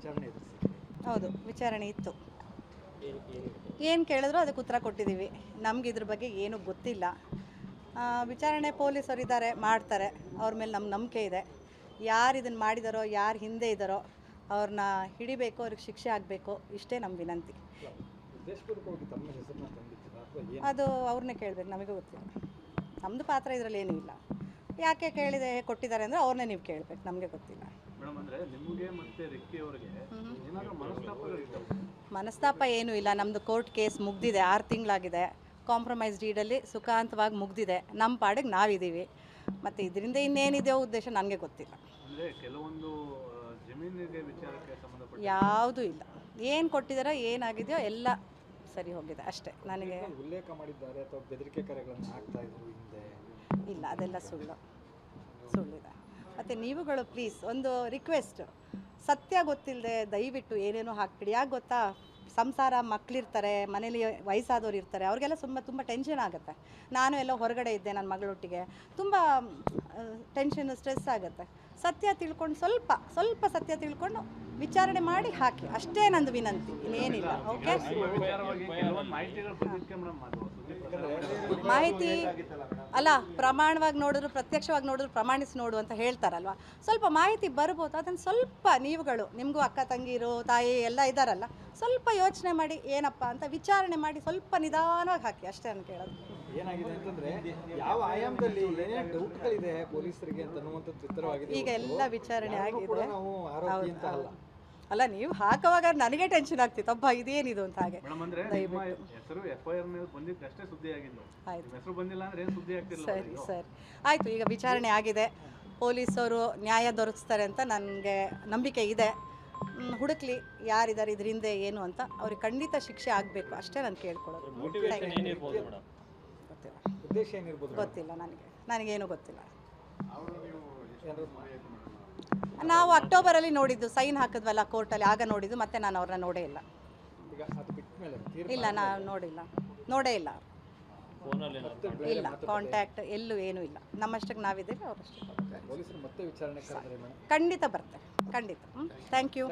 ವಿಚಾರಣೆ ಎದುರಿಸಿದ್ರಿ. ಹೌದು, ವಿಚಾರಣೆ ಇತ್ತು. ಏನು ಕೇಳಿದ್ರು ಅದಕ್ಕೆ ಉತ್ತರ ಕೊಟ್ಟಿದ್ದೀವಿ. ನಮ್ಗೆ ಇದ್ರ ಬಗ್ಗೆ ಏನೂ ಗೊತ್ತಿಲ್ಲ. ವಿಚಾರಣೆ ಪೊಲೀಸರು ಇದ್ದಾರೆ, ಮಾಡ್ತಾರೆ. ಅವ್ರ ಮೇಲೆ ನಮ್ಮ ನಂಬಿಕೆ ಇದೆ. ಯಾರು ಇದನ್ನು ಮಾಡಿದಾರೋ, ಯಾರು ಹಿಂದೆ ಇದ್ದಾರೋ ಅವ್ರನ್ನ ಹಿಡಿಬೇಕು, ಅವ್ರಿಗೆ ಶಿಕ್ಷೆ ಆಗಬೇಕು, ಇಷ್ಟೇ ನಮ್ಮ ವಿನಂತಿ. ಉದ್ದೇಶಪೂರ್ವಕವಾಗಿ ತಮ್ಮ ಹೆಸರನ್ನ ತಂದಿದ್ದೀರಾ ಅಥವಾ ಏನು? ಅದು ಅವ್ರನ್ನೇ ಕೇಳಬೇಕು, ನಮಗೆ ಗೊತ್ತಿಲ್ಲ. ನಮ್ಮದು ಪಾತ್ರ ಇದರಲ್ಲಿ ಏನೂ ಇಲ್ಲ. ಯಾಕೆ ಕೇಳಿದೆ ಕೊಟ್ಟಿದ್ದಾರೆ ಅಂದರೆ ಅವ್ರನ್ನೇ ನೀವು ಕೇಳಬೇಕು, ನಮಗೆ ಗೊತ್ತಿಲ್ಲ. ಮೇಡಮ್, ಅಂದರೆ ನಿಮಗೆ ಮತ್ತು ರಿಕ್ಕಿ ಅವರಿಗೆ ಏನಾದರೂ ಮನಸ್ತಾಪಗಳಿದ್ದಾವೆ? ಮನಸ್ತಾಪ ಏನೂ ಇಲ್ಲ. ನಮ್ಮದು ಕೋರ್ಟ್ ಕೇಸ್ ಮುಗ್ದಿದೆ, 6 ತಿಂಗಳಾಗಿದೆ. ಕಾಂಪ್ರಮೈಸ್ ಡೀಡಲ್ಲಿ ಸುಖಾಂತವಾಗಿ ಮುಗ್ದಿದೆ. ನಮ್ಮ ಪಾಡಿಗೆ ನಾವಿದ್ದೀವಿ. ಮತ್ತು ಇದರಿಂದ ಇನ್ನೇನಿದೆಯೋ ಉದ್ದೇಶ ನನಗೆ ಗೊತ್ತಿಲ್ಲ. ಅಂದರೆ ಕೆಲವೊಂದು ಜಮೀನಿಗೆ ವಿಚಾರಕ್ಕೆ ಸಂಬಂಧಪಟ್ಟ ಯಾವುದೂ ಇಲ್ಲ. ಏನು ಕೊಟ್ಟಿದ್ದಾರೋ ಏನಾಗಿದೆಯೋ ಎಲ್ಲ ಸರಿ ಹೋಗಿದೆ ಅಷ್ಟೇ. ನನಗೆ ಉಲ್ಲೇಖ ಮಾಡಿದ್ದಾರೆ ಅಥವಾ ಬೆದರಿಕೆ ಕರೆಗಳನ್ನು ಹಾಕ್ತಾ ಇದ್ರು ಹಿಂದೆ? ಇಲ್ಲ, ಅದೆಲ್ಲ ಸುಳ್ಳಿದೆ. ಮತ್ತು ನೀವುಗಳು ಪ್ಲೀಸ್ ಒಂದು ರಿಕ್ವೆಸ್ಟ್, ಸತ್ಯ ಗೊತ್ತಿಲ್ಲದೆ ದಯವಿಟ್ಟು ಏನೇನೋ ಹಾಕ್ಬಿಡಿ. ಯಾಕೆ ಗೊತ್ತಾ, ಸಂಸಾರ, ಮಕ್ಕಳಿರ್ತಾರೆ, ಮನೇಲಿ ವಯಸ್ಸಾದವ್ರು ಇರ್ತಾರೆ, ಅವ್ರಿಗೆಲ್ಲ ತುಂಬ ಟೆನ್ಷನ್ ಆಗುತ್ತೆ. ನಾನು ಎಲ್ಲ ಹೊರಗಡೆ ಇದ್ದೆ ನನ್ನ ಮಗಳೊಟ್ಟಿಗೆ, ತುಂಬ ಟೆನ್ಷನ್, ಸ್ಟ್ರೆಸ್ ಆಗುತ್ತೆ. ಸತ್ಯ ತಿಳ್ಕೊಂಡು ಸ್ವಲ್ಪ ಸತ್ಯ ತಿಳ್ಕೊಂಡು ವಿಚಾರಣೆ ಮಾಡಿ ಹಾಕಿ, ಅಷ್ಟೇ ನಂದು ವಿನಂತಿ, ಇನ್ನೇನಿಲ್ಲ. ಓಕೆ, ಮಾಹಿತಿ ಅಲ್ಲ, ಪ್ರಮಾಣವಾಗಿ ನೋಡಿದ್ರು, ಪ್ರತ್ಯಕ್ಷವಾಗಿ ನೋಡಿದ್ರು ಪ್ರಮಾಣಿಸಿ ನೋಡು ಅಂತ ಹೇಳ್ತಾರಲ್ವ. ಸ್ವಲ್ಪ ಮಾಹಿತಿ ಬರ್ಬೋದು, ಅದನ್ನು ಸ್ವಲ್ಪ ನೀವುಗಳು, ನಿಮಗೂ ಅಕ್ಕ ತಂಗಿರು, ತಾಯಿ ಎಲ್ಲ ಇದ್ದಾರಲ್ಲ, ಸ್ವಲ್ಪ ಯೋಚನೆ ಮಾಡಿ ಏನಪ್ಪ ಅಂತ ವಿಚಾರಣೆ ಮಾಡಿ ಸ್ವಲ್ಪ ನಿಧಾನವಾಗಿ ಹಾಕಿ, ಅಷ್ಟೇ ನಾನು ಕೇಳೋದು. ಏನಾಗಿದೆ ಅಂತಂದ್ರೆ ಯಾವ ಆಯಾಮದಲ್ಲಿ ಏನೇನು ಡೌಟ್ಗಳಿದೆ ಪೊಲೀಸರಿಗೆ ಅಂತ ಅನ್ನುವಂಥದ್ದು ಉತ್ತರವಾಗಿದೆ. ಈಗ ಎಲ್ಲ ವಿಚಾರಣೆ ಆಗಿದೆ. ನಾವು ಆರೋಪಿ ಅಂತ ಅಲ್ಲ. ಅಲ್ಲ, ನೀವು ಹಾಕುವಾಗ ನನಗೆ ಟೆನ್ಷನ್ ಆಗ್ತಿತ್ತು, ಅಬ್ಬಾ ಇದೇನಿದು ಅಂತ. ಹಾಗೆ ಹೆಸರು FIR ಮೇಲೆ ಬಂದಿದ್ದು ಅಷ್ಟೇ ಸುದ್ದಿ ಆಗಿದ್ದು. ಆಯ್ತು, ಹೆಸರು ಬಂದಿಲ್ಲ ಅಂದ್ರೆ ಏನು ಸುದ್ದಿ ಆಗ್ತಿಲ್ಲ. ಸರಿ ಆಯಿತು. ಈಗ ವಿಚಾರಣೆ ಆಗಿದೆ, ಪೊಲೀಸರು ನ್ಯಾಯ ದೊರಕಿಸ್ತಾರೆ ಅಂತ ನನಗೆ ನಂಬಿಕೆ ಇದೆ. ಹುಡುಕ್ಲಿ ಯಾರಿದ್ದಾರೆ ಇದ್ರ ಹಿಂದೆ ಏನು ಅಂತ, ಅವ್ರಿಗೆ ಖಂಡಿತ ಶಿಕ್ಷೆ ಆಗಬೇಕು, ಅಷ್ಟೇ ನಾನು ಕೇಳ್ಕೊಳ್ಳೋದು. ಉದ್ದೇಶ ಏನಿರ್ಬೋದು? ಗೊತ್ತಿಲ್ಲ, ನನಗೇನು ಗೊತ್ತಿಲ್ಲ. ನಾವು ಅಕ್ಟೋಬರಲ್ಲಿ ನೋಡಿದ್ದು, ಸೈನ್ ಹಾಕಿದ್ವಲ್ಲ ಕೋರ್ಟಲ್ಲಿ, ಆಗ ನೋಡಿದ್ದು. ಮತ್ತೆ ನಾನು ಅವ್ರನ್ನ ನೋಡೇ ಇಲ್ಲ. ಇಲ್ಲ, ನಾನು ನೋಡೇ ಇಲ್ಲ. ಇಲ್ಲ, ಕಾಂಟ್ಯಾಕ್ಟ್ ಎಲ್ಲೂ ಏನೂ ಇಲ್ಲ. ನಮ್ಮಷ್ಟಕ್ಕೆ ನಾವಿದ್ದೀವಿ, ಅವರಷ್ಟಕ್ಕೆ ಪೊಲೀಸರು ಮತ್ತೆ ವಿಚಾರಣೆ ಖಂಡಿತ ಬರ್ತಾರೆ, ಖಂಡಿತ. Thank you.